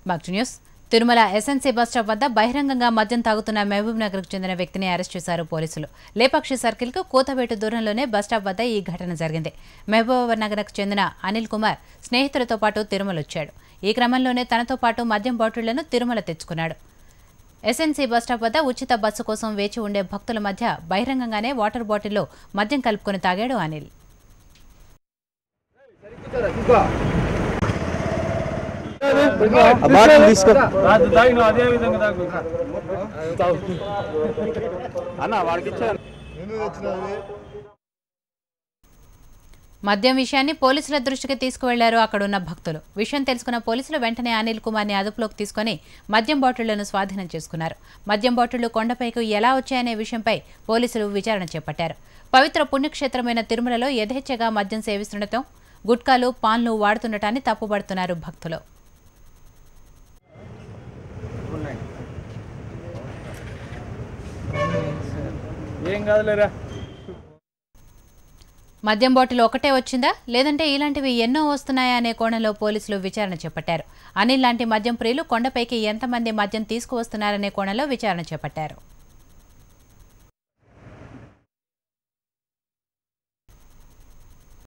Back to news. Tirumala SNC bus stop వద్ద బహిరంగంగా మద్యం తాగుతున్న మహబూబ్ నగర్కు చెందిన వ్యక్తిని అరెస్ట్ చేశారు పోలీసులు. లేపాక్షి సర్కిల్కు కూతవేటు దూరంలోనే బస్టాప్ వద్ద ఈ ఘటన జరిగింది. మహబూబ్ నగర్కు చెందిన అనిల్ కుమార్ స్నేహితులతో పాటు తిరుమల వచ్చాడు. ఈ క్రమంలోనే తనతో పాటు మద్యం బాటిళ్లను తిరుమల తెచ్చుకున్నాడు. ఎస్ఎన్సీ బస్టాప్ వద్ద ఉచిత బస్సు కోసం వేచి ఉండే భక్తుల మధ్య బహిరంగంగానే వాటర్ బాటిల్లో మద్యం కలుపుకొని తాగాడు అనిల్. మద్యం విషయాన్ని పోలీసుల దృష్టికి తీసుకువెళ్లారు అక్కడున్న భక్తులు. విషయం తెలుసుకున్న పోలీసులు వెంటనే అనిల్ కుమార్ని అదుపులోకి తీసుకుని మద్యం బాటిళ్లను స్వాధీనం చేసుకున్నారు. మద్యం బాటిళ్లు కొండపైకి ఎలా వచ్చాయనే విషయంపై పోలీసులు విచారణ చేపట్టారు. పవిత్ర పుణ్యక్షేత్రమైన తిరుమలలో యథేచ్ఛగా మద్యం సేవిస్తుండటంతో గుట్కాలు పాన్లు వాడుతుండటాన్ని తప్పుపడుతున్నారు భక్తులు. మద్యం బాటిల్ ఒకటే వచ్చిందా లేదంటే ఇలాంటివి ఎన్నో వస్తున్నాయా అనే కోణంలో పోలీసులు విచారణ చేపట్టారు. అనిల్ లాంటి మద్యం ప్రియులు కొండపైకి ఎంతమంది మద్యం తీసుకువస్తున్నారనే కోణంలో విచారణ చేపట్టారు.